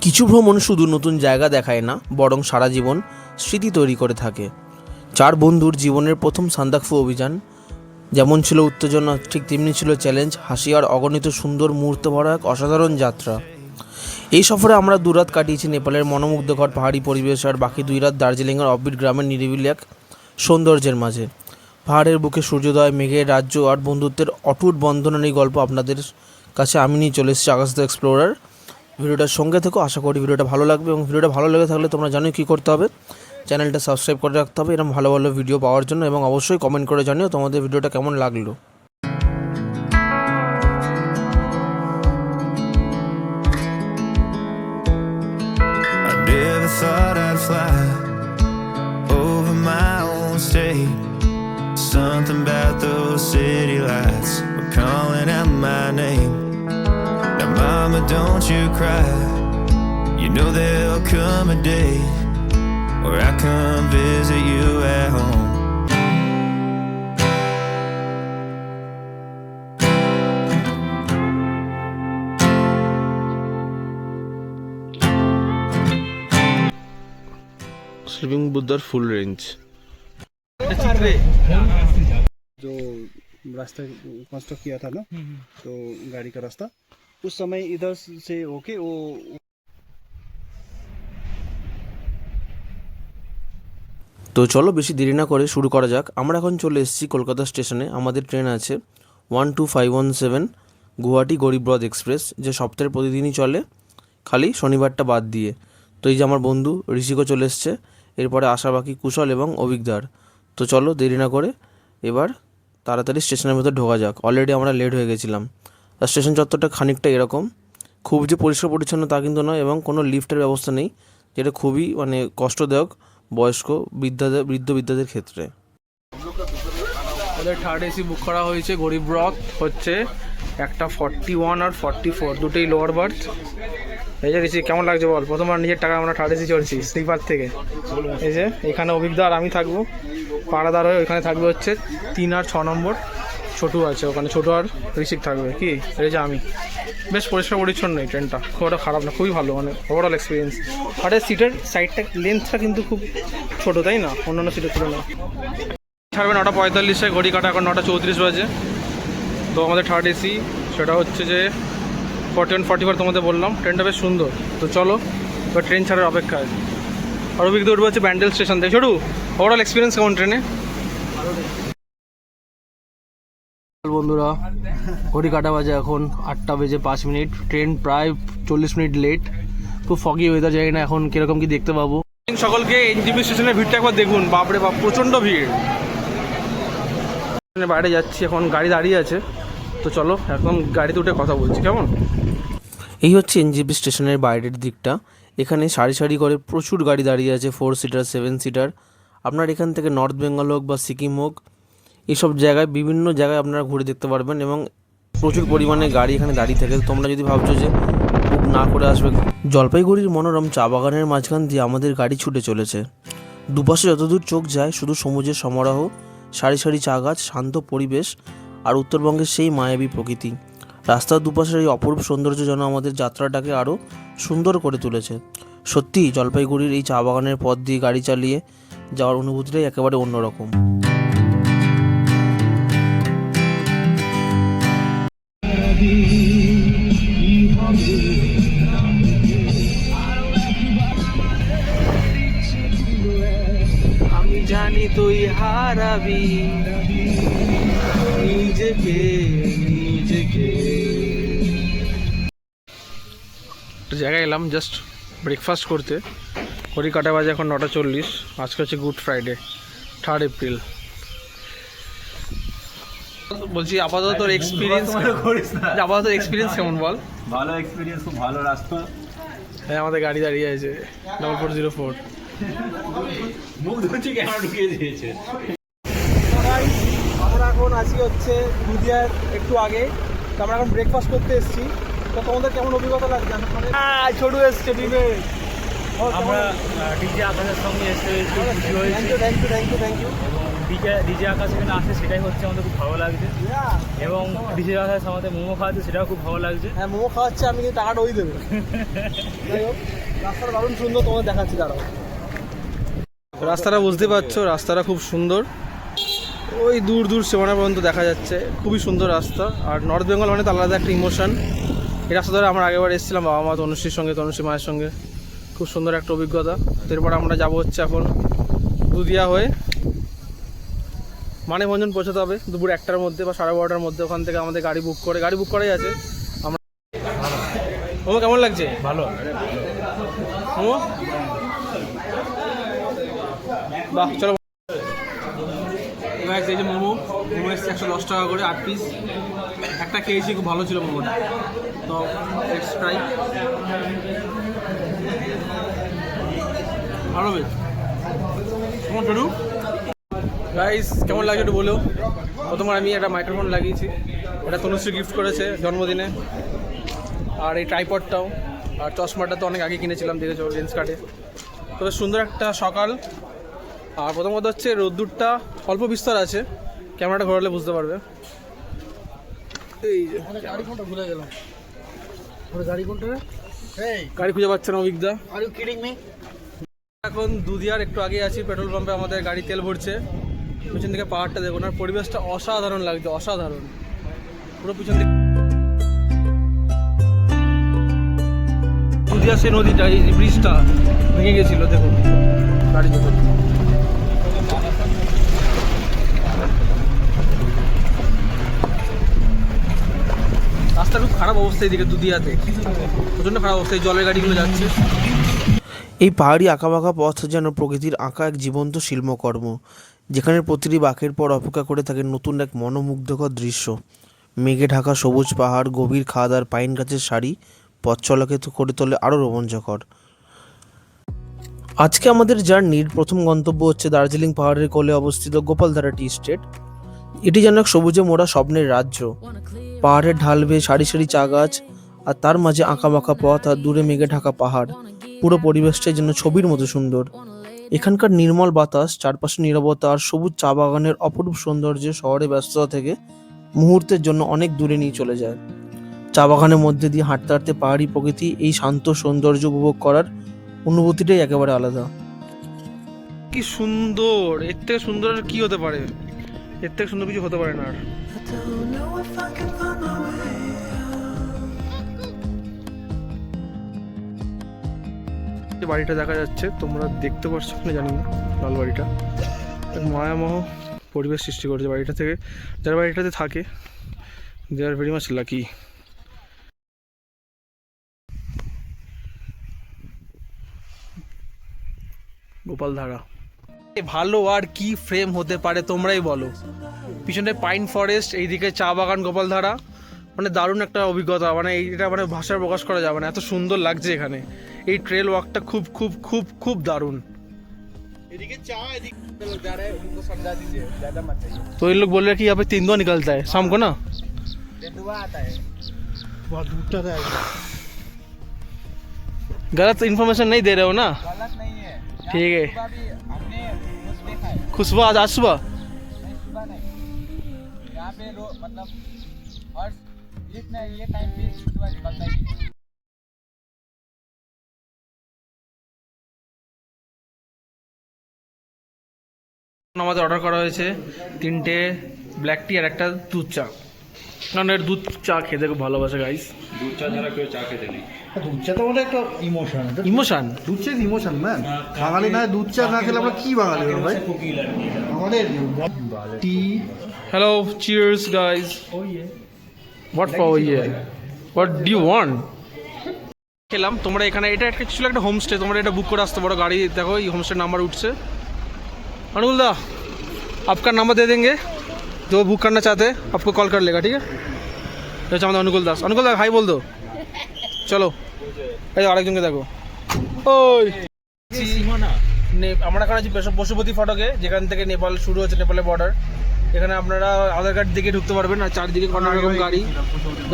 কিছু ভ্রমণ শুধু নতুন জায়গা দেখায় না, বরং সারা জীবন স্মৃতি তৈরি করে থাকে। চার বন্ধুর জীবনের প্রথম সান্দাকফু অভিযান যেমন ছিল উত্তেজনা, ঠিক তেমনি ছিল চ্যালেঞ্জ, হাসি আর অগণিত সুন্দর মুহূর্ত ভরা এক অসাধারণ যাত্রা। এই সফরে আমরা দুরাত কাটিয়েছি নেপালের মনোমুগ্ধকর পাহাড়ি পরিবেশ আর বাকি 2 রাত দার্জিলিংয়ের অফবিট গ্রামের নিরিবিলি এক সৌন্দর্যের মাঝে। পাহাড়ের বুকে সূর্যোদয়, মেঘের রাজ্য আর বন্ধুত্বের অটুট বন্ধনের এই গল্প আপনাদের কাছে আমি নিয়ে চলে এসেছি আকাশ দ্য এক্সপ্লোরার। ভিডিওটার সঙ্গে থেকো, আশা করি ভিডিওটা ভালো লাগবে। এবং ভিডিওটা ভালো লেগে থাকলে তোমরা জানো কী করতে হবে, চ্যানেলটা সাবস্ক্রাইব করে রাখতে হবে এরকম ভালো ভালো ভিডিও পাওয়ার জন্য, এবং অবশ্যই কমেন্ট করে জানিও তোমাদের ভিডিওটা কেমন লাগলো। I never thought I'd fly over my own state. Something about those city lights were calling out my name. Now mama, don't you cry, you know there'll come a day where I come visit you at home. Sleeping Buddha full range जो रास्ता construct किया था ना, तो गाड़ी का रास्ता उस समय इधर से होके वो তো চলো বেশি দেরি না করে শুরু করা যাক। আমরা এখন চলে এসেছি কলকাতা স্টেশনে। আমাদের ট্রেন আছে 12517 গুয়াহাটি গরিব রথ এক্সপ্রেস, যে সপ্তাহের প্রতিদিনই চলে, খালি শনিবারটা বাদ দিয়ে। তো এই যে আমার বন্ধু ঋষিকও চলে এসছে, এরপরে আসা বাকি কুশল এবং অভিজ্ঞার। তো চলো দেরি না করে এবার তাড়াতাড়ি স্টেশনের ভেতর ঢোকা যাক। অলরেডি আমরা লেট হয়ে গেছিলাম। আর স্টেশন চত্বরটা খানিকটা এরকম, খুব যে পরিষ্কার পরিচ্ছন্ন তা কিন্তু নয়, এবং কোনো লিফটের ব্যবস্থা নেই, যেটা খুবই কষ্টদায়ক বয়স্ক বৃদ্ধদের ক্ষেত্রে। ওদের থার্ড এসি বুক করা হয়েছে। গরিব রথ হচ্ছে একটা 41 আর 44 দুটোই লোয়ার বার্থ। এই যে ঋষি কেমন লাগছে বল? প্রথমবার নিজের টাকা আমরা থার্ড এসি চলছি স্লিপার থেকে। এই যে এখানে অভিজ্ঞতা আর আমি থাকবো, পাড়াদার হয়ে ওইখানে থাকবে হচ্ছে 3 আর 6 নম্বর। ছোটু আছে ওখানে, ছোটু আর ঋষিক থাকবে। কি এই যে আমি, বেশ পরিষ্কার পরিচ্ছন্ন এই ট্রেনটা, খুব একটা খারাপ না, খুবই ভালো, ওভারঅল এক্সপিরিয়েন্স। আর সিটের সাইডটা লেন্থটা কিন্তু খুব ছোটো, তাই না, অন্যান্য সিটের তুলনায়। ছাড়বে 9:45, ঘড়ি কাটা এখন 9:34 বাজে। তো আমাদের থার্ড এসি সেটা হচ্ছে যে 41-44 তোমাদের বললাম। ট্রেনটা বেশ সুন্দর। তো চলো এবার ট্রেন ছাড়ার অপেক্ষায়। আর অভিজ্ঞতা উঠবে হচ্ছে ব্যান্ডেল স্টেশন থেকে। ছোটু ওভারঅল এক্সপিরিয়েন্স কেমন ট্রেনে? বন্ধুরা ঘড়ি কাটা বাজে এখন 8:05। ট্রেন প্রায় 40 মিনিট লেট। খুব ফগি ওয়েদার, জানি না এখন কীরকম কি দেখতে পাবো। সকলকে এনজিপি স্টেশনের ভিড়টা একবার দেখুন, বাপরে বাপ প্রচণ্ড ভিড়। বাইরে যাচ্ছি এখন, গাড়ি দাঁড়িয়ে আছে। তো চলো একদম গাড়িতে উঠে কথা বলছি, কেমন? এই হচ্ছে এনজিপি স্টেশনের বাইরের দিকটা। এখানে সারি সারি করে প্রচুর গাড়ি দাঁড়িয়ে আছে, 4 সিটার 7 সিটার। আপনার এখান থেকে নর্থ বেঙ্গল হোক বা সিকিম হোক, এইসব জায়গায় বিভিন্ন জায়গায় আপনারা ঘুরে দেখতে পারবেন, এবং প্রচুর পরিমাণে গাড়ি এখানে দাঁড়িয়ে থাকে। তোমরা যদি ভাবছো যে বুক না করে আসবে, জলপাইগুড়ির মনোরম চা বাগানের মাঝখান দিয়ে আমাদের গাড়ি ছুটে চলেছে। দুপাশে যতদূর চোখ যায় শুধু সমুদ্রের সমারোহ, সারি সারি চা গাছ, শান্ত পরিবেশ আর উত্তরবঙ্গের সেই মায়াবী প্রকৃতি। রাস্তার দুপাশের এই অপূর্ব সৌন্দর্য যেন আমাদের যাত্রাটাকে আরও সুন্দর করে তুলেছে। সত্যি জলপাইগুড়ির এই চা বাগানের পথ দিয়ে গাড়ি চালিয়ে যাওয়ার অনুভূতিটাই একেবারে অন্যরকম। আমি জানি তুই হারাবি নিজেকে। একটা জায়গায় এলাম জাস্ট ব্রেকফাস্ট করতে। ঘড়ি কাটা বাজে এখন 9:40। আজকে হচ্ছে গুড ফ্রাইডে, 3 এপ্রিল। বলছি আপাতত তোর এক্সপিরিয়েন্স কেমন বল? ভালো এক্সপিরিয়েন্স, খুব ভালো রাস্তা। হ্যাঁ আমাদের গাড়ি দাঁড়িয়ে আছে 4404। মুখ ধুচ্ছি ক্যামেরা ঢুকিয়ে দিয়েছে। আমরা এখন আসি হচ্ছে দুদিয়ার একটু আগে। তো আমরা এখন ব্রেকফাস্ট করতে এসেছি। তো তোমাদের কেমন অভিজ্ঞতা লাগছে? ছোট এসছে টিমে। আমরা ডিজে আকাশের সঙ্গে এসে থ্যাংক ইউ। ডিজে আকাশ এখানে আসে সেটাই হচ্ছে আমাদের খুব ভালো লাগছে, এবং ডিজে আকাশ আমাদের মোমো খাওয়াচ্ছে সেটাও খুব ভালো লাগছে। হ্যাঁ মোমো খাওয়াচ্ছে, আমি কিন্তু টাকাটা ওই দেবে। যাই হোক, রাস্তাটা দারুণ সুন্দর, তোমাদের দেখাচ্ছি দাঁড়াও। রাস্তাটা বুঝতে পারছো, রাস্তাটা খুব সুন্দর, ওই দূর দূর সীমানা পর্যন্ত দেখা যাচ্ছে, খুবই সুন্দর রাস্তা। আর নর্থ বেঙ্গল মানে তো আলাদা একটা ইমোশন। এই রাস্তা ধরে আমরা আগেবার এসেছিলাম বাবা মা তনুশ্রীর সঙ্গে, তনুশ্রী মায়ের সঙ্গে, খুব সুন্দর একটা অভিজ্ঞতা। এরপর আমরা যাব হচ্ছে এখন দুধিয়া হয়ে মানেভঞ্জন পৌঁছাতে হবে দুপুর 1টার মধ্যে বা 12:30টার মধ্যে। ওখান থেকে আমাদের গাড়ি বুক করাই আছে। আমরা মোমো কেমন লাগছে? ভালো। মোমো বাহ, চলো। এই যে মোমো এসছে 110 টাকা করে 8 পিস। একটা খেয়েছি, খুব ভালো ছিল মোমোটা। তো লেটস ট্রাই। ভালো বেশ। কেমন ছোটু গাইস, কেমন লাগে একটু বলো। প্রথমবার আমি একটা মাইক্রোফোন লাগিয়েছি, এটা তনুশ্রী গিফট করেছে জন্মদিনে। আর এই ট্রাইপডটাও, আর চশমাটা তো অনেক আগে কিনেছিলাম, দেখেছো লেন্স কাটে। তো সুন্দর একটা সকাল। আর প্রথমত হচ্ছে রোদ্দুরটা অল্প বিস্তর আছে, ক্যামেরাটা ঘোরালে বুঝতে পারবে। এই যে গাড়ি কোনটা ভুলে গেলাম, গাড়ি কোনটা, গাড়ি খুঁজে পাচ্ছে না অভিজ্ঞতা। এখন দুধিয়ার একটু আগে আছি, পেট্রোল পাম্পে আমাদের গাড়ি তেল ভরছে। পিছন দিকে পাহাড়টা দেখুন, আর পরিবেশটা অসাধারণ লাগছে, অসাধারণ। পুরো পিছন দিকে দুধিয়া সেই নদীটা, এই ব্রিজটা ভেঙে গেছিল, দেখুন গাড়ি দেখুন। রাস্তা খুব খারাপ অবস্থা এদিকে দুধিয়াতে, প্রচণ্ড খারাপ অবস্থায়, জলের গাড়িগুলো যাচ্ছে। এই পাহাড়ি আঁকাবাঁকা পথ যেন প্রকৃতির আঁকা এক জীবন্ত শিল্পকর্ম, যেখানে প্রতিটি বাঁকের পর অপেক্ষা করে থাকে নতুন এক মনোমুগ্ধকর দৃশ্য। মেঘে ঢাকা সবুজ পাহাড়, গভীর খাদ আর পাইন গাছের সারি পথ চলাকে করে তোলে আরও রোমাঞ্চকর। আজকে আমাদের জার্নির প্রথম গন্তব্য হচ্ছে দার্জিলিং পাহাড়ের কোলে অবস্থিত গোপালধারা টি স্টেট। এটি যেন এক সবুজে মোড়া স্বপ্নের রাজ্য। পাহাড়ের ঢাল বেয়ে সারি সারি চা গাছ, আর তার মাঝে আঁকাবাঁকা পথ, আর দূরে মেঘে ঢাকা পাহাড়। পুরো পরিবেশটাই যেন ছবির মতো সুন্দর। এখানকার নির্মল বাতাস, চারপাশে নীরবতা আর সবুজ চা বাগানের অপরূপ সৌন্দর্য শহরে ব্যস্ততা থেকে মুহূর্তের জন্য অনেক দূরে নিয়ে চলে যায়। চা বাগানের মধ্যে দিয়ে হাঁটতে হাঁটতে পাহাড়ি প্রকৃতি, এই শান্ত সৌন্দর্য উপভোগ করার অনুভূতিটাই একেবারে আলাদা। কি সুন্দর, এর থেকে সুন্দর আর কি হতে পারে, এর থেকে সুন্দর কিছু হতে পারে না আর। যে বাড়িটা দেখা যাচ্ছে, তোমরা দেখতে পাচ্ছ কিনা জানি না, লাল বাড়িটা, এক মায়ামোহ পরিবেশ সৃষ্টি করেছে বাড়িটা থেকে। যারা বাড়িটাতে থাকে they are very much lucky. Gopaldhara ভালো আর কি ফ্রেম হতে পারে তোমরাই বলো। পিছনে পাইন ফরেস্ট, এইদিকে চা বাগান, গোপালধারা, মানে দারুণ একটা অভিজ্ঞতা। মানে এইটা মানে ভাষায় প্রকাশ করা যাবে না, এত সুন্দর লাগছে এখানে। এই ট্রেল ওয়াকটা খুব খুব খুব খুব দারুণ। तो ये लोग बोल रहे हैं कि यहाँ पे तेंदुआ निकलता है शाम को ना। गलत इन्फॉर्मेशन नहीं दे रहे हो ना? गलत नहीं है, ठीक है। हमने कुछ देखा है, खुशबू आज सुबह नहीं सुबह नहीं, यहाँ पे मतलब और ये टाइम पे सुबह निकलता है। আমাদের অর্ডার করা হয়েছে 3টে ব্ল্যাক টি আর একটা দুধ চা। কারণ এর দুধ চা খেতে খুব ভালোবাসে গাইস। দুধ চা ছাড়া কেউ চা খেতে নেই। দুধ চা তো আমাদের একটা ইমোশন, ইমোশন, দুধ চা ইমোশন ম্যান। বাঙালি না দুধ চা না খেলে আমরা কি বাঙালি হবো ভাই? আমাদের টি। Hello, cheers guys. What for ইয়ে, হোয়াট ডু ইউ ওয়ান্ট? খেলাম। তোমরা এখানে, এটা একটা ছিল একটা হোমস্টে, তোমরা এটা বুক করে আসতে পারো। গাড়ি দেখো এই হোমস্টে নাম্বার উঠছে। अनुल दा आपका नंबर दे देंगे, जो बुक करना चाहते हैं आपको कॉल कर लेगा, ठीक है? अच्छा আমাদের অনুকূল দাস, অনুকূল দা হাই বল দো। চলো এই আরেকজনকে দেখো। ওই আমরা এখন আছি পশুপতি ফটকে, যেখান থেকে নেপাল শুরু হচ্ছে, নেপালের বর্ডার। এখানে আপনারা আধার কার্ড দেখে ঢুকতে পারবেন। আর চারদিকে কোনো রকম গাড়ি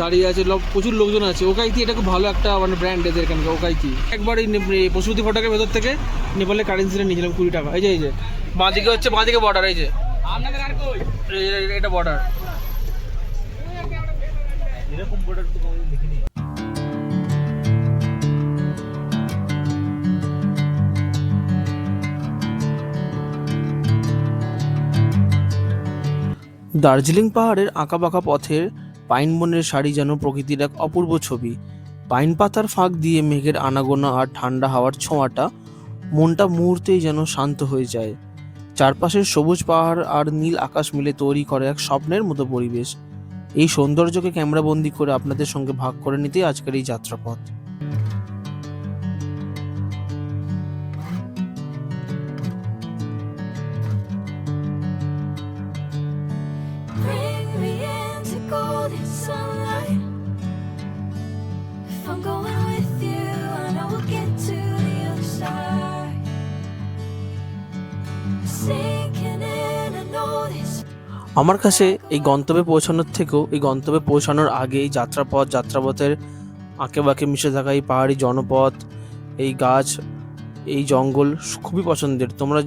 দাঁড়িয়ে আছে, প্রচুর লোকজন আছে। ওকাইতি এটা খুব ভালো একটা মানে ব্র্যান্ড এদের এখানকার, ওকাইতি। একবার এই পশুপতি ফটকের ভেতর থেকে নেপালের কারেন্সিটা নিয়েছিলাম 20 টাকা। এই যে বাঁদিকে হচ্ছে, বাঁদিকে বর্ডার, এই যে এটা বর্ডার। এরকম বর্ডার তো কোনোদিন দেখিনি। দার্জিলিং পাহাড়ের আঁকাবাঁকা পথের পাইন বনের সারি যেন প্রকৃতির এক অপূর্ব ছবি। পাইন পাতার ফাঁক দিয়ে মেঘের আনাগোনা আর ঠান্ডা হাওয়ার ছোঁয়াটা মনটা মুহূর্তেই যেন শান্ত হয়ে যায়। চারপাশের সবুজ পাহাড় আর নীল আকাশ মিলে তৈরি করে এক স্বপ্নের মতো পরিবেশ। এই সৌন্দর্যকে ক্যামেরাবন্দি করে আপনাদের সঙ্গে ভাগ করে নিতেই আজকের এই যাত্রাপথ। Bring me into golden sunlight. If I'm going with you, I know we'll get to the other side. Sinking in, I know this. আমার কাছে এই গন্তব্যে পৌঁছানোর থেকেও এই গন্তব্যে পৌঁছানোর আগে এই যাত্রাপথের আঁকে বাঁকে মিশে থাকা এই পাহাড়ি জনপথ, এই গাছ, এই জঙ্গল খুবই পছন্দের। তোমরা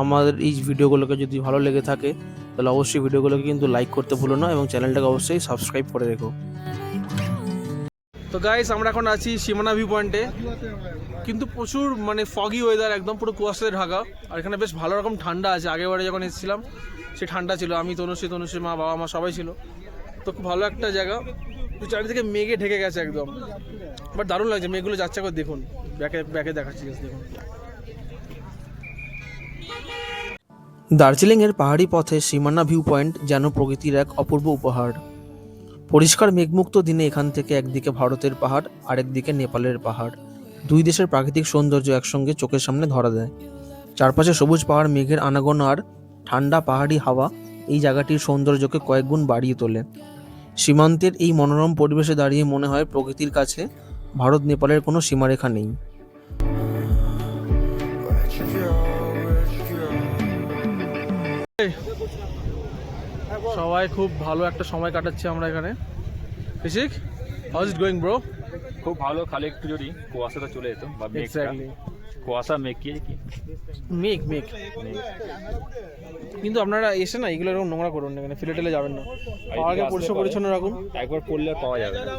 আমাদের এই ভিডিওগুলোকে যদি ভালো লেগে থাকে তাহলে অবশ্যই ভিডিওগুলোকে কিন্তু লাইক করতে ভুলো না এবং চ্যানেলটাকে অবশ্যই সাবস্ক্রাইব করে রেখো। তো গাইস আমরা এখন আছি সীমানা ভিউ পয়েন্টে, কিন্তু প্রচুর মানে ফগি ওয়েদার, একদম পুরো কুয়াশাতে ঢাকা। আর এখানে বেশ ভালো রকম ঠান্ডা আছে। আগেবারে যখন এসেছিলাম সে ঠান্ডা ছিল, আমি তনুশ্রী মা বাবা মা সবাই ছিল, তো খুব ভালো একটা জায়গা। তো চারিদিকে মেঘে ঢেকে গেছে একদম, বাট দারুণ লাগছে। মেঘগুলো যাচ্ছে একবার দেখুন, ব্যাকে দেখাচ্ছি দেখুন। দার্জিলিংয়ের পাহাড়ি পথে সীমানা ভিউ পয়েন্ট যেন প্রকৃতির এক অপূর্ব উপহার। পরিষ্কার মেঘমুক্ত দিনে এখান থেকে একদিকে ভারতের পাহাড় আর একদিকে নেপালের পাহাড়, দুই দেশের প্রাকৃতিক সৌন্দর্য একসঙ্গে চোখের সামনে ধরা দেয়। চারপাশে সবুজ পাহাড়, মেঘের আনাগোনা আর ঠান্ডা পাহাড়ি হাওয়া এই জায়গাটির সৌন্দর্যকে কয়েকগুণ বাড়িয়ে তোলে। সীমান্তের এই মনোরম পরিবেশে দাঁড়িয়ে মনে হয় প্রকৃতির কাছে ভারত নেপালের কোনো সীমারেখা নেই। সবাই খুব ভালো একটা সময় কাটাচ্ছি আমরা এখানে। Rishik, how is it going bro? খুব ভালো, খালি একটু যদি কুয়াশাটা চলে যেত বা মেঘটা। এক্স্যাক্টলি, কুয়াশা মেঘ কি মেঘ। কিন্তু আপনারা এসে না এগুলো এরকম নোংরা করুন না, এখানে ফেলে টেলে যাবেন না, পাহাড়কে পরিষ্কার পরিচ্ছন্ন রাখুন। একবার পড়লে আর পাওয়া যাবে না।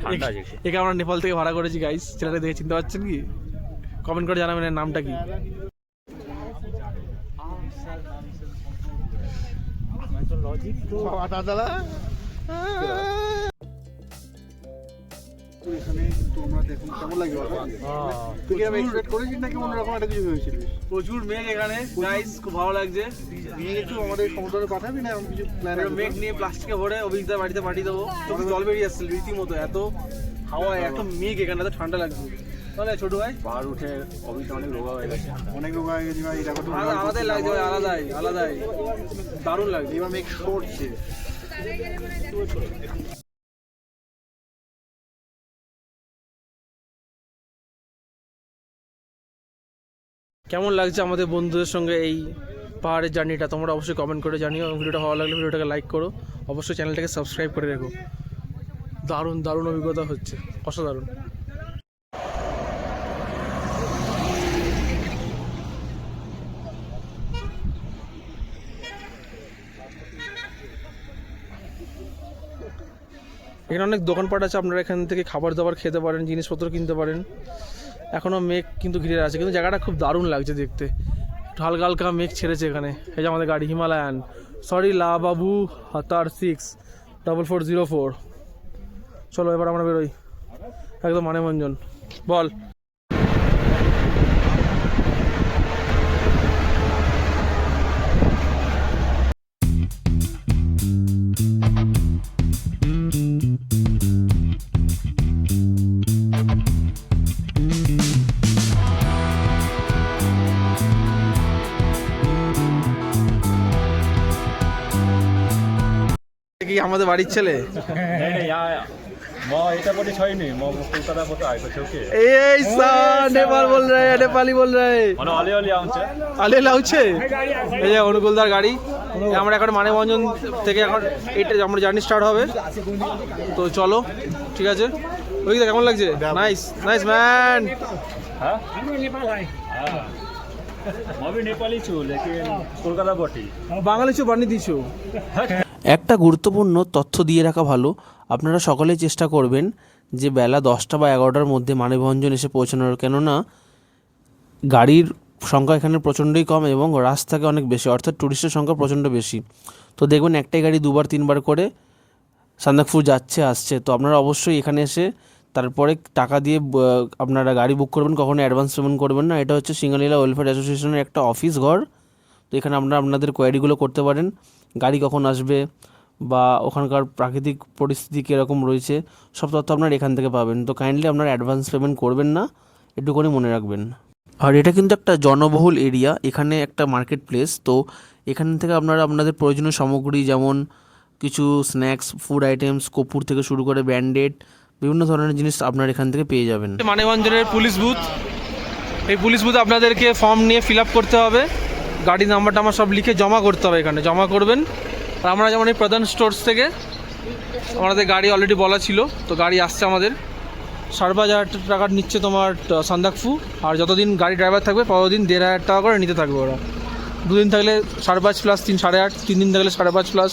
ঠান্ডা আছে একটু। একে আমরা নেপাল থেকে ভাড়া করেছি গাইস, ছেলেটা দেখে চিনতে পারছেন কি? কমেন্ট করে জানাবেন এর নামটা কি। এখানে তোমরা দেখুন কেমন লাগে বাবা? তুই কি এক্সপেক্ট করেছিস নাকি অন্যরকম একটা কিছু ভেবেছিলিস? প্রচুর মেঘ এখানে গাইস, খুব ভালো লাগছে। নিয়ে একটু আমাদের সমুদ্রে পাঠাবি না? এমন কিছু প্ল্যান মেঘ নিয়ে প্লাস্টিকে ভরে অভিজ্ঞতার বাড়িতে পাঠিয়ে দেবো। তখন জল বেরিয়ে আসছে রীতিমতো, এত হাওয়া এত মেঘ এখানে, এত ঠান্ডা লাগছে। তাহলে ছোট ভাই পাহাড় উঠে অভিজ্ঞতা অনেক রোগা হয়ে গেছে। অনেক রোগ হয়ে গেছে ভাই, এটা কত আলাদাই লাগছে ভাই, আলাদাই দারুণ লাগছে। এবার মেঘ সরছে। কেমন লাগছে আমাদের বন্ধুদের সঙ্গে এই পাহাড়ের জার্নিটা তোমরা অবশ্যই কমেন্ট করে জানিও, এবং ভিডিওটা ভালো লাগলে ভিডিওটাকে লাইক করো, অবশ্যই চ্যানেলটাকে সাবস্ক্রাইব করে রেখো। দারুণ অভিজ্ঞতা হচ্ছে, অসাধারণ। এখানে অনেক দোকানপাট আছে, আপনারা এখান থেকে খাবার দাবার খেতে পারেন, জিনিসপত্র কিনতে পারেন। এখনও মেঘ কিন্তু ঘিরে আছে, কিন্তু জায়গাটা খুব দারুণ লাগছে দেখতে। একটু হালকা হালকা মেঘ ছেড়েছে এখানে। এই যে আমাদের গাড়ি হিমালয়ান, সরি লা বাবু হাতার 64404। চলো এবার আমরা বেরোই একদম মানেভঞ্জন। বল। কি আমাদের বাড়ির ছেলে? এটা পড়ে ছয়নি কলকাতা পড়ে আয় তো ওকে এই নেপাল বল রে, নেপালি বল রে, মানে আলে আনছে আলে লাউছে। এই যে অনুকূলদার গাড়ি। আমরা এখন মানেভঞ্জন থেকে এখন এটা আমরা জার্নি স্টার্ট হবে। তো চলো, ঠিক আছে। ওইটা কেমন লাগছে? Nice man. হ্যাঁ मैं भी नेपाली छू लेकिन कोलकाता बटी বাঙালি চো বানিয়ে দিছো। একটা গুরুত্বপূর্ণ তথ্য দিয়ে রাখা ভালো, আপনারা সকলেই চেষ্টা করবেন যে বেলা 10টা বা 11টার মধ্যে মানবভঞ্জন এসে পৌঁছানোর, কেননা গাড়ির সংখ্যা এখানে প্রচণ্ডই কম এবং রাশ থাকে অনেক বেশি, অর্থাৎ ট্যুরিস্টের সংখ্যা প্রচণ্ড বেশি। তো দেখবেন একটাই গাড়ি 2-3 বার করে সান্দাকফু যাচ্ছে আসছে। তো আপনারা অবশ্যই এখানে এসে তারপরে টাকা দিয়ে আপনারা গাড়ি বুক করবেন, কখনো অ্যাডভান্স পেমেন্ট করবেন না। এটা হচ্ছে সিঙ্গালীলা ওয়েলফেয়ার অ্যাসোসিয়েশনের একটা অফিস ঘর। তো এখানে আপনারা আপনাদের কোয়ারিগুলো করতে পারেন, গাড়ি কখন আসবে বা ওখানকার প্রাকৃতিক পরিস্থিতি কীরকম রয়েছে, সব তথ্য আপনারা এখান থেকে পাবেন। তো কাইন্ডলি আপনারা অ্যাডভান্স পেমেন্ট করবেন না, এটুকুনি মনে রাখবেন। আর এটা কিন্তু একটা জনবহুল এরিয়া, এখানে একটা মার্কেট প্লেস। তো এখান থেকে আপনারা আপনাদের প্রয়োজনীয় সামগ্রী যেমন কিছু স্ন্যাক্স, ফুড আইটেমস, কপুর থেকে শুরু করে ব্যান্ডেড বিভিন্ন ধরনের জিনিস আপনারা এখান থেকে পেয়ে যাবেন। মানববন্ধনের পুলিশ বুথ, এই পুলিশ বুথে আপনাদেরকে ফর্ম নিয়ে ফিল আপ করতে হবে, গাড়ি নাম্বার টাম্বার সব লিখে জমা করতে হবে, এখানে জমা করবেন। আর আমরা যেমন এই প্রধান স্টোর্স থেকে আমাদের গাড়ি অলরেডি বলা ছিল, তো গাড়ি আসছে আমাদের। 5,500 টাকা নিচ্ছে তোমার সান্দাকফু, আর যতদিন গাড়ি ড্রাইভার থাকবে ততদিন 1,500 টাকা করে নিতে থাকবে ওরা। 2 দিন থাকলে 5.5 প্লাস 3 8.5, 3 দিন থাকলে 5.5 প্লাস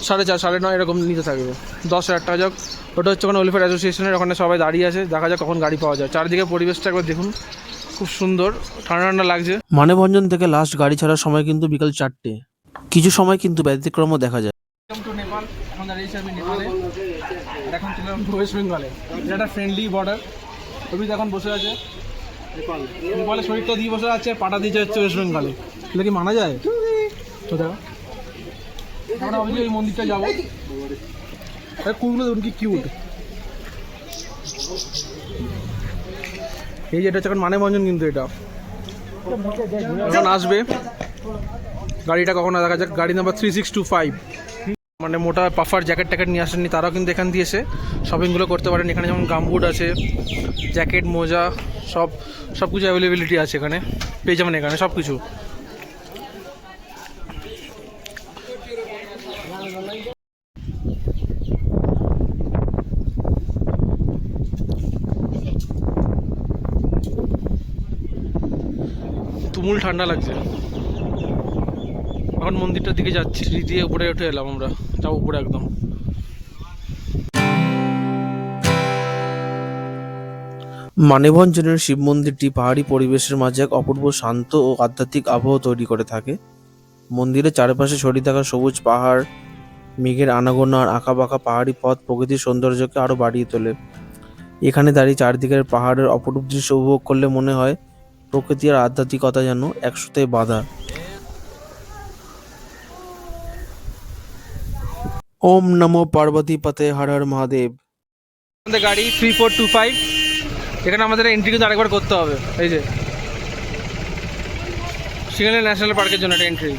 4.5 9.5 এরকম নিতে থাকবে। 10,000 টাকা যাক। ওটা হচ্ছে ওখানে ওয়েলফেয়ার অ্যাসোসিয়েশনের, ওখানে সবাই দাঁড়িয়ে আছে, দেখা যাক কখন গাড়ি পাওয়া যায়। চারিদিকে পরিবেশটা একবার দেখুন, খুব সুন্দর, ঠান্ডা ঠান্ডা লাগছে। মানববন্ধন থেকে লাস্ট গাড়ি ছাড়ার সময় কিন্তু বিকাল 4টে। কিছু সময় কিন্তু ব্যতিক্রমও দেখা যায়। টু নেপাল, এখন দাঁড়িয়েছি আমি নেপালে, আর এখন চলে এলাম ওয়েস্ট বেঙ্গলে। এটা একটা ফ্রেন্ডলি বর্ডার। অভিজিৎ এখন বসে আছে নেপালে, শরীরটা দিয়ে বসে আছে, পাটা দিয়ে যাচ্ছে ওয়েস্ট বেঙ্গলে। এগুলো কি মানা যায়? তো দেখো আমরা অভিজিৎ এই মন্দিরটা যাবো। কুলগুলো দেখুন কি কিউট। এই যে এটা হচ্ছে এখন মানববন্ধন, কিন্তু এটা এখন আসবে গাড়িটা, কখন দেখা যাক। গাড়ি নাম্বার 3625, মানে মোটা পাফার জ্যাকেট ট্যাকেট নিয়ে আসেননি তারাও কিন্তু এখান দিয়ে এসে শপিংগুলো করতে পারেন। এখানে যেমন গামবুট আছে, জ্যাকেট, মোজা, সব কিছু অ্যাভেলেবিলিটি আছে এখানে, পেয়ে যাবেন এখানে সব কিছু। তুমুল ঠান্ডা লাগছে। এখন মন্দিরটার দিকে যাচ্ছি, সিঁড়ি দিয়ে উপরে উঠে এলাম, আমরা যাবো উপরে একদম। মানববন্ধনের শিব মন্দিরটি পাহাড়ি পরিবেশের মাঝে এক অপূর্ব শান্ত ও আধ্যাত্মিক আবহাওয়া তৈরি করে থাকে। মন্দিরের চারপাশে ছড়িয়ে থাকা সবুজ পাহাড়, মেঘের আনাগোনা আর আঁকাবাঁকা পাহাড়ি পথ প্রকৃতির সৌন্দর্যকে আরও বাড়িয়ে তোলে। এখানে দাঁড়িয়ে চারদিকের পাহাড়ের অপরূপ দৃশ্য উপভোগ করলে মনে হয় প্রকৃতি আর আধ্যাত্মিকতা যেন একসাথে বাঁধা। ওম নমো পার্বতী পতে হর হর মহাদেব। আমাদের গাড়ি 3425, এখানে আমাদের এন্ট্রি কিন্তু আরেকবার করতে হবে। এই যে সিঙ্গালীলা ন্যাশনাল পার্কের জন্য একটা এন্ট্রি।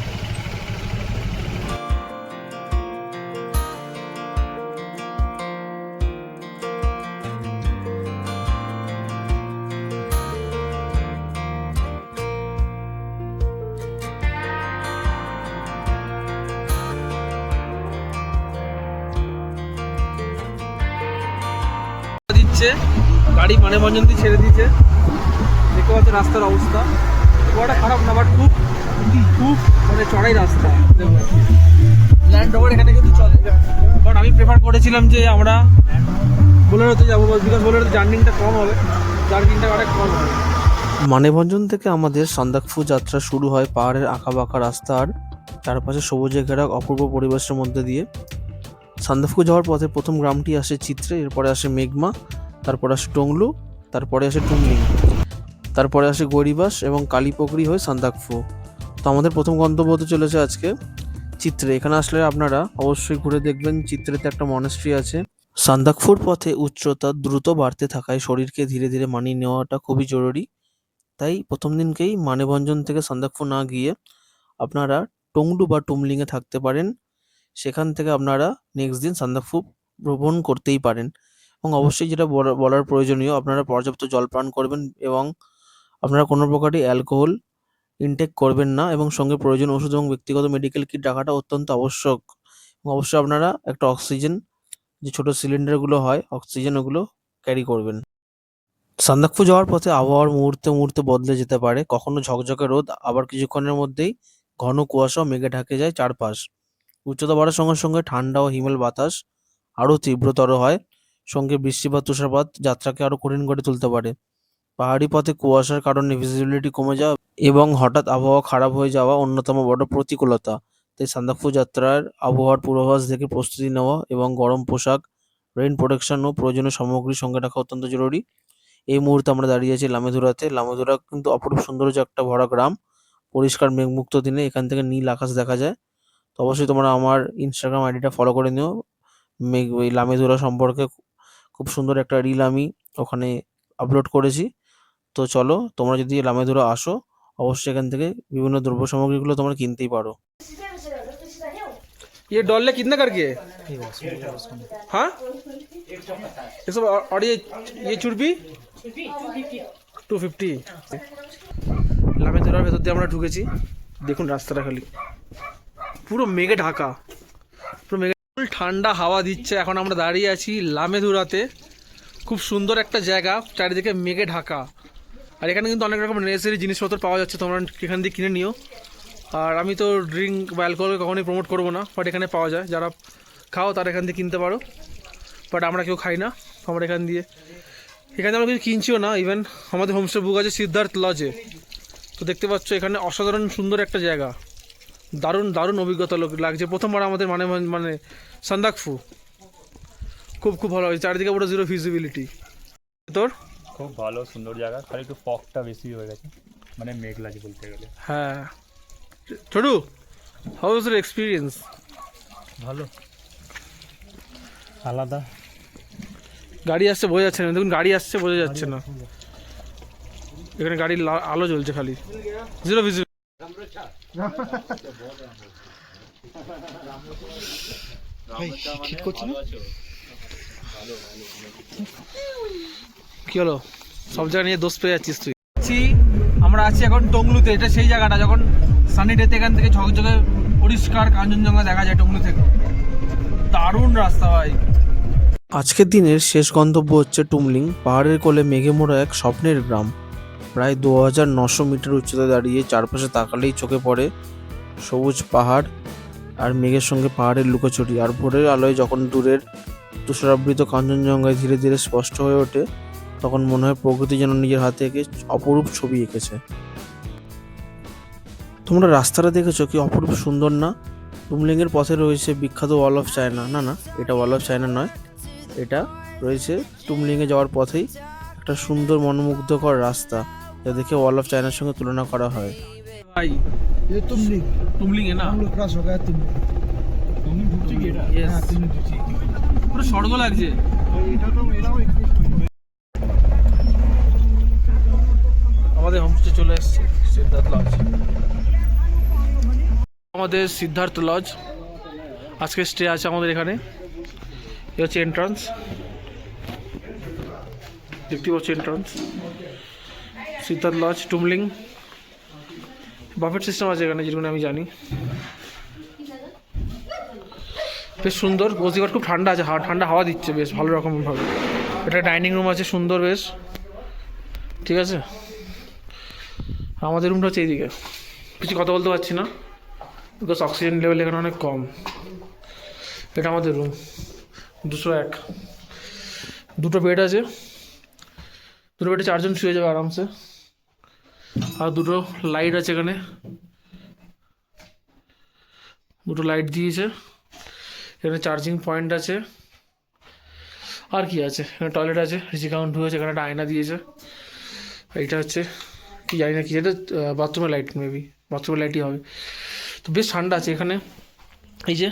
দিচ্ছে গাড়ি, মানববন্ধন দিয়ে ছেড়ে দিয়েছে। দেখতে পাচ্ছেন রাস্তার অবস্থা খুব একটা খারাপ না, বাট খুব খুব মানে চড়াই রাস্তা। ল্যান্ড রোভার এখানে কিন্তু চলে, বাট আমি প্রেফার করেছিলাম যে আমরা বোলেরোতে যাবো, বিকজ বোলেরোতে জার্নিংটা কম হবে, জার্নিংটা অনেক কম হবে। মানববন্ধন থেকে আমাদের সান্দাকফু যাত্রা শুরু হয় পাহাড়ের আঁকাবাঁকা রাস্তা আর চারপাশে সবুজে ঘেরা অপূর্ব পরিবেশের মধ্যে দিয়ে। সান্দাকফু যাওয়ার পথে প্রথম গ্রামটি আসে চিত্রে, এরপরে আসে মেঘমা, তারপরে আসে টংলু, তারপরে আসে টুমলিং, তারপরে আসে গরিবাস এবং কালীপকরি হয়ে সান্দাকফু। তো আমাদের প্রথম গন্তব্য হতে চলেছে আজকে চিত্রে। এখানে আসলে আপনারা অবশ্যই ঘুরে দেখবেন, চিত্রেতে একটা মনাস্ট্রি আছে। সান্দাকফুর পথে উচ্চতা দ্রুত বাড়তে থাকায় শরীরকে ধীরে ধীরে মানিয়ে নেওয়াটা খুবই জরুরি। তাই প্রথম দিনকেই মানববন্ধন থেকে সান্দাকফু না গিয়ে আপনারা টংলু বা টুমলিংয়ে থাকতে পারেন। সেখান থেকে আপনারা নেক্সট দিন সান্দাকফু ভ্রমণ করতেই পারেন। এবং অবশ্যই যেটা বলার প্রয়োজনীয়, আপনারা পর্যাপ্ত জল পান করবেন এবং আপনারা কোনো প্রকারই অ্যালকোহল ইনটেক করবেন না, এবং সঙ্গে প্রয়োজনীয় ওষুধ এবং ব্যক্তিগত মেডিকেল কিট রাখাটা অত্যন্ত আবশ্যক। এবং অবশ্যই আপনারা একটা অক্সিজেন, যে ছোট সিলিন্ডারগুলো হয় অক্সিজেন, ওগুলো ক্যারি করবেন। সান্দাকফু যাওয়ার পথে আবহাওয়ার মুহূর্তে মুহূর্তে বদলে যেতে পারে, কখনো ঝকঝকে রোদ, আবার কিছুক্ষণের মধ্যেই ঘন কুয়াশা ও মেঘে ঢাকে যায় চারপাশ। উচ্চতা বাড়ার সঙ্গে সঙ্গে ঠান্ডা ও হিমেল বাতাস আরও তীব্রতর হয়, সঙ্গে বৃষ্টি বা তুষারপাত যাত্রাকে আরও কঠিন করে তুলতে পারে। পাহাড়ি পথে কুয়াশার কারণে ভিজিবিলিটি কমে যাওয়া এবং হঠাৎ আবহাওয়া খারাপ হয়ে যাওয়া অন্যতম বড় প্রতিকূলতা। তাই সান্দাকফু যাত্রার আবহাওয়ার পূর্বাভাস দেখে প্রস্তুতি নেওয়া এবং গরম পোশাক, রেইন প্রোটেকশন ও প্রয়োজনীয় সামগ্রী সঙ্গে রাখা অত্যন্ত জরুরি। এই মুহূর্তে আমরা দাঁড়িয়ে আছি লামেধুরাতে। লামেধুরা কিন্তু অপরূপ সৌন্দর্য একটা ভরা গ্রাম। পরিষ্কার মেঘমুক্ত দিনে এখান থেকে নীল আকাশ দেখা যায়। তো অবশ্যই তোমরা আমার ইনস্টাগ্রাম আইডিটা ফলো করে নিও। ওই লামেধুরা সম্পর্কে খুব সুন্দর একটা রিল আমি ওখানে আপলোড করেছি। তো চলো, তোমরা যদি লামেধুরা আসো, অবশ্যই এখান থেকে বিভিন্ন দ্রব্য সামগ্রীগুলো তোমরা কিনতেই পারো। ये डॉलर कितने करके है? हाँ, ये सब और ये चुरपी 250। লামেধুরার ভেতর দিয়ে আমরা ঢুকেছি। দেখুন রাস্তাটা খালি পুরো মেঘে ঢাকা, পুরো মেঘে ঠান্ডা হাওয়া দিচ্ছে। এখন আমরা দাঁড়িয়ে আছি লামেধুরাতে। খুব সুন্দর একটা জায়গা, চারিদিকে মেঘে ঢাকা। আর এখানে কিন্তু অনেক রকম নেসেসারি জিনিসপত্র পাওয়া যাচ্ছে, তোমরা এখান দিয়ে কিনে নিও। আর আমি তো ড্রিঙ্ক বা অ্যালকোহল কখনোই প্রমোট করবো না, বাট এখানে পাওয়া যায়। যারা খাও তারা এখান দিয়ে কিনতে পারো, বাট আমরা কেউ খাই না। আমরা এখানে আমরা কিছু কিনছিও না। ইভেন আমাদের হোমস্টে বুক আছে সিদ্ধার্থ লজে। তো দেখতে পাচ্ছ এখানে অসাধারণ সুন্দর একটা জায়গা, দারুণ দারুণ অভিজ্ঞতা লাগছে। প্রথমবার আমাদের মানে সান্দাকফু খুব খুব ভালো হয়েছে। চারিদিকে পুরো জিরো ভিজিবিলিটি। তোর খুব ভালো সুন্দর জায়গা, খালি একটু ফগটা বেশি হয়ে গেছে, মানে মেঘ লাগে বলতে গেলে। হ্যাঁ, Chhotu, how was your experience? ভালো, আলাদা। গাড়ি আসছে বোঝা যাচ্ছে না, দেখুন গাড়ি আসছে বোঝা যাচ্ছে না। এখানে গাড়ির আলো জ্বলছে খালি, জিরো ভিজিবিলিটি। কি হলো, সব জায়গা নিয়ে দোষ পেয়ে যাচ্ছিস তুই। আমরা আছি এখন টংলুতে। এটা সেই জায়গাটা যখন সানি ডেতে এখান থেকে ঝকঝকে পরিষ্কার কাঞ্চনজঙ্ঘা দেখা যায় টংলু থেকে। দারুণ রাস্তা ভাই। আজকের দিনের শেষ গন্তব্য হচ্ছে টুমলিং। পাহাড়ের কোলে মেঘে মোড়া এক স্বপ্নের গ্রাম। প্রায় 2900 মিটার উচ্চতায় দাঁড়িয়ে চারপাশে তাকালেই চোখে পড়ে সবুজ পাহাড় আর মেঘের সঙ্গে পাহাড়ের লুকোচুরি। আর ভোরের আলোয় যখন দূরের তুষারাবৃত কাঞ্চনজঙ্ঘায় ধীরে ধীরে স্পষ্ট হয়ে ওঠে, তখন মনে হয় প্রকৃতি যেন নিজের হাতে এঁকে অপরূপ ছবি এঁকেছে। তোমরা রাস্তাটা দেখেছো, কি অপরূপ সুন্দর না? টুমলিংয়ের পথে রয়েছে বিখ্যাত ওয়াল অফ চায়না। না, এটা ওয়াল অফ চায়না নয়, এটা রয়েছে টুমলিংয়ে যাওয়ার পথেই একটা সুন্দর মনোমুগ্ধকর রাস্তা, যা দেখে ওয়াল অফ চায়নার সঙ্গে তুলনা করা হয়। ভাই ये तुमलिंग টুমলিং এ না, हम लोग क्रॉस हो गया तुमलिंग Yes. পুরো স্বর্গ লাগছে। আমাদের হোমস্টে চলে এসেছে সিদ্ধার্থ লজ। আমাদের সিদ্ধার্থ লজ আজকে স্টে আছে আমাদের এখানে। এ হচ্ছে এন্ট্রান্স, দেখতে পাচ্ছি entrance. Siddhartha lodge Tumling, buffet system আছে এখানে যেগুলো আমি জানি। বেশ সুন্দর বসিবার, খুব ঠান্ডা আছে, ঠান্ডা হাওয়া দিচ্ছে বেশ ভালো রকমভাবে। এটা ডাইনিং রুম আছে সুন্দর বেশ, ঠিক আছে। আমাদের রুমটা হচ্ছে এইদিকে। কিছু কথা বলতে পারছি না, বিকজ অক্সিজেন লেভেল এখানে অনেক কম। এটা আমাদের রুম 201। দুটো বেড আছে, দুটো বেডে 4 জন শুয়ে যাবে আরামসে। আর দুটো লাইট আছে এখানে, দুটো লাইট দিয়েছে। এখানে চার্জিং পয়েন্ট আছে। আর কি আছে, এখানে টয়লেট আছে, রিচি কাউন্ট হয়েছে, এখানে একটা আয়না দিয়েছে। এইটা হচ্ছে কি জানি না কি, এটা বাথরুমের লাইট, মেবি বাথরুমের লাইটই হবে। তো বেশ ঠান্ডা আছে এখানে। এই যে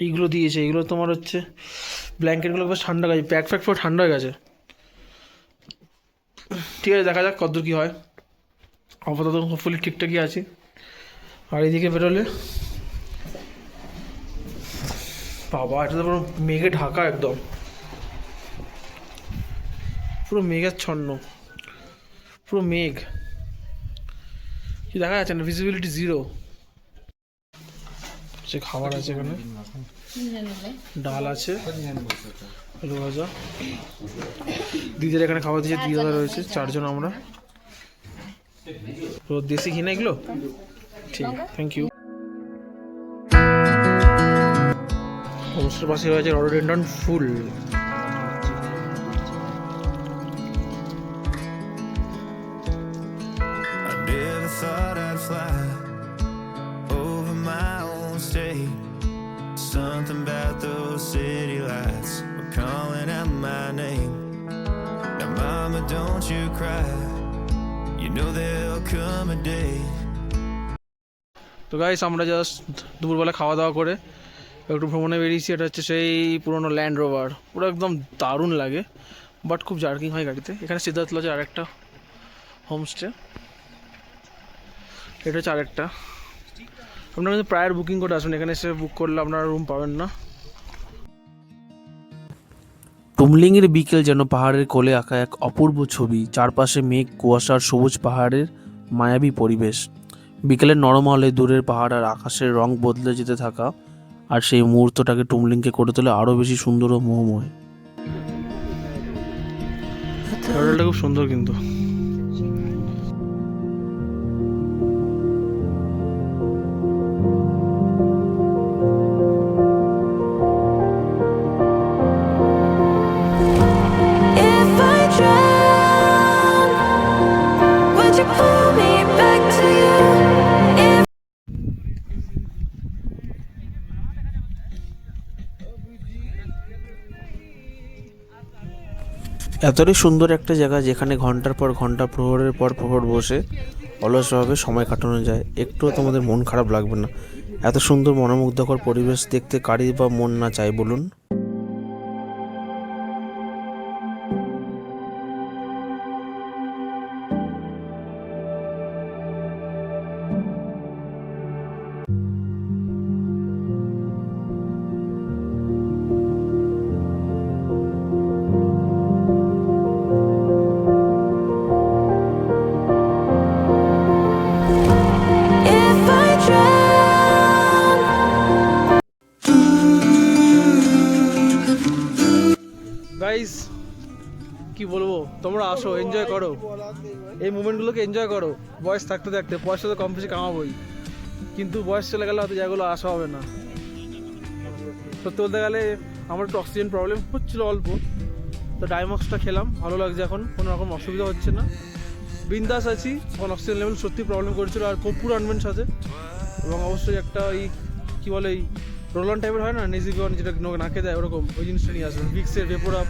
এইগুলো দিয়েছে, এইগুলো তোমার হচ্ছে ব্ল্যাঙ্কেটগুলো বেশ ঠান্ডা গেছে, প্যাক পুরো ঠান্ডা হয়ে গেছে। ঠিক আছে, দেখা যাক কতদূর কী হয়। আপাতত হোপফুলি ঠিকঠাকই আছে। আর এইদিকে বেরোলে বাবা, এটা তো পুরো মেঘে ঢাকা, একদম পুরো মেঘাচ্ছন্ন, পুরো মেঘ, কি দেখা যাচ্ছে না, ভিজিবিলিটি জিরো। সে খাবার আছে এখানে। ডাল আছে, আলু ভাজা। দিদির এখানে খাবার দিয়েছে, দিদা রয়েছে, 4 জন আমরা। তো দেশি ঘি না এগুলো? ঠিক, থ্যাংক ইউ। হোমস্টের পাশে রয়েছে rhododendron full. I never thought I'd fly over my own state. Something about those city lights were calling out my name. Now, mama, don't you cry. You know there'll come a day. তো guys, আমরা just দুপুরবেলা খাওয়া দাওয়া করে একটু ভ্রমণে বেরিয়েছি। এটা হচ্ছে সেই পুরোনো ল্যান্ড রোভার, পুরো একদম দারুণ লাগে, বাট খুব জার্কিং হয় গাড়িতে। এখানে সিদ্ধার্থ লজের আরেকটা হোমস্টে, এটা হচ্ছে আরেকটা। আপনারা কিন্তু প্রায় বুকিং করে আসুন, এখানে এসে বুক করলে আপনারা রুম পাবেন না। টুমলিংয়ের বিকেল যেন পাহাড়ের কোলে আঁকা এক অপূর্ব ছবি। চারপাশে মেঘ, কুয়াশার, সবুজ পাহাড়ের মায়াবী পরিবেশ। বিকেলের নরম আলোয় দূরের পাহাড় আর আকাশের রং বদলে যেতে থাকা, আর সেই মুহূর্তটাকে টুমলিংকে করে তোলে আরও বেশি সুন্দর ও মোহময়। হোটেলটা খুব সুন্দর কিন্তু। If I drown, would you pull me back to you? If এতটাই সুন্দর একটা জায়গা যেখানে ঘন্টার পর ঘন্টা, প্রহরের পর প্রহর বসে অলসভাবে সময় কাটানো যায়। একটুও তোমাদের মন খারাপ লাগবে না। এত সুন্দর মনোমুগ্ধকর পরিবেশ দেখতে কারই বা মন না চায় বলুন? if I drown, গাইস, কি বলবো, তোমরা আসো, এনজয় করো, এই মুমেন্টগুলোকে এনজয় করো। বয়স থাকতে থাকতে, পয়সা তো কম বেশি কামাবোই, কিন্তু বয়স চলে গেলে হয়তো জায়গাগুলো আসা হবে না। সত্যি বলতে গেলে আমার একটু অক্সিজেন প্রবলেম হচ্ছিলো অল্প, তো ডাইমক্সটা খেলাম, ভালো লাগছে এখন, কোনো রকম অসুবিধা হচ্ছে না, বিন্দাস আছি। এখন অক্সিজেন লেভেল সত্যি প্রবলেম করেছিল, আর কর্পূর আনবেন সাথে, এবং অবশ্যই একটা এই কী বলে এই রোলন টাইপের হয় না, নেজিকন, যেটা নাকে দেয়, ওরকম ওই জিনিসটা নিয়ে আসবেন। ভিক্সের ভেপোর আপ,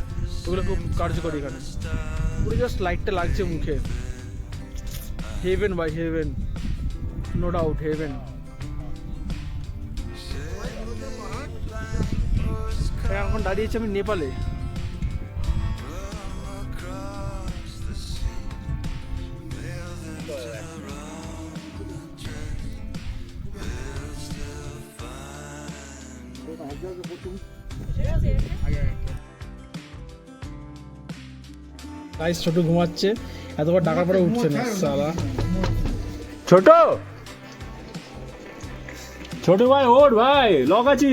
ওগুলো খুব কার্যকরী এখানে। পুরো জাস্ট লাইটটা লাগছে মুখে। Heaven by heaven, no doubt heaven. এখন দাঁড়িয়েছি আমি নেপালে। গাইস, ছোট ঘুমাচ্ছে, এতবার ডাকার পরে উঠছে না সালা। ছোট ছোট ভাই, ওর ভাই লক আছি।